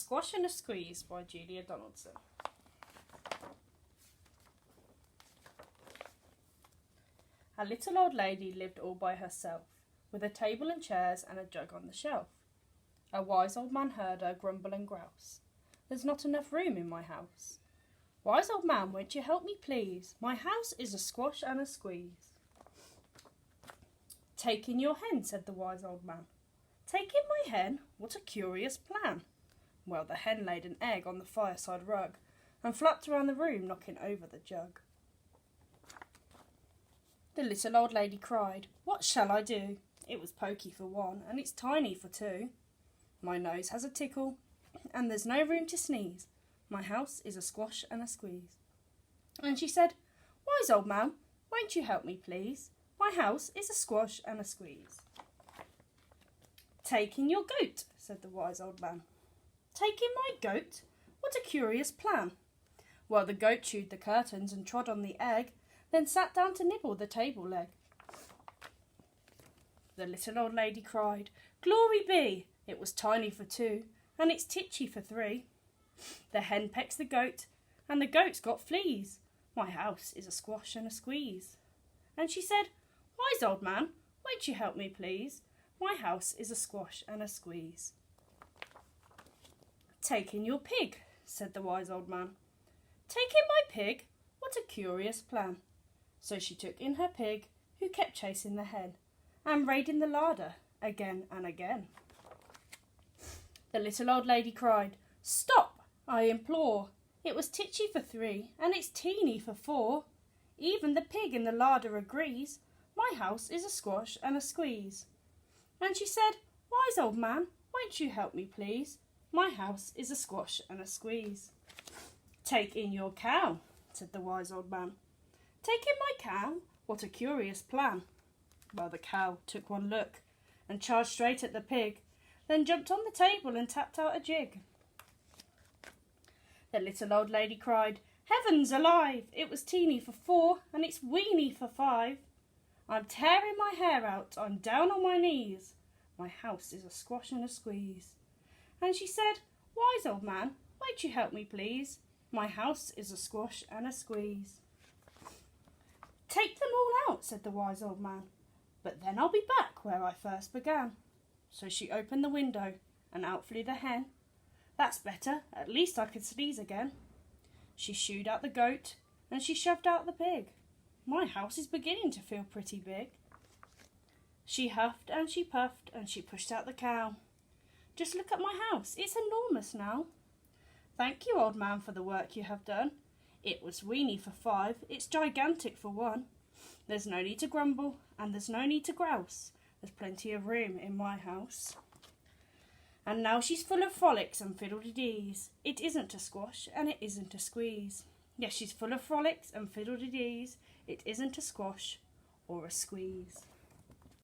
Squash and a Squeeze by Julia Donaldson. A little old lady lived all by herself, with a table and chairs and a jug on the shelf. A wise old man heard her grumble and grouse. There's not enough room in my house. Wise old man, won't you help me please? My house is a squash and a squeeze. Take in your hen, said the wise old man. Take in my hen? What a curious plan. Well, the hen laid an egg on the fireside rug and flapped around the room, knocking over the jug. The little old lady cried, What shall I do? It was pokey for one, and it's tiny for two. My nose has a tickle, and there's no room to sneeze. My house is a squash and a squeeze. And she said, Wise old man, won't you help me please? My house is a squash and a squeeze. Take in your goat, said the wise old man. Take in my goat? What a curious plan. Well, the goat chewed the curtains and trod on the egg, then sat down to nibble the table leg. The little old lady cried, Glory be! It was tiny for two, and it's titchy for three. The hen pecks the goat, and the goat's got fleas. My house is a squash and a squeeze. And she said, Wise old man, won't you help me please? My house is a squash and a squeeze. Take in your pig, said the wise old man. Take in my pig? What a curious plan. So she took in her pig, who kept chasing the hen, and raiding the larder again and again. The little old lady cried, Stop, I implore. It was titchy for three, and it's teeny for four. Even the pig in the larder agrees. My house is a squash and a squeeze. And she said, Wise old man, won't you help me please? My house is a squash and a squeeze. Take in your cow, said the wise old man. Take in my cow? What a curious plan. Well, the cow took one look and charged straight at the pig, then jumped on the table and tapped out a jig. The little old lady cried, Heavens alive! It was teeny for four, and it's weeny for five. I'm tearing my hair out, I'm down on my knees. My house is a squash and a squeeze. And she said, Wise old man, won't you help me please? My house is a squash and a squeeze. Take them all out, said the wise old man, but then I'll be back where I first began. So she opened the window, and out flew the hen. That's better, at least I can sneeze again. She shooed out the goat, and she shoved out the pig. My house is beginning to feel pretty big. She huffed and she puffed, and she pushed out the cow. Just look at my house, it's enormous now. Thank you, old man, for the work you have done. It was weeny for five, it's gigantic for one. There's no need to grumble, and there's no need to grouse. There's plenty of room in my house. And now she's full of frolics and fiddle-de-dees. It isn't a squash, and it isn't a squeeze. Yes, she's full of frolics and fiddle-de-dees. It isn't a squash or a squeeze.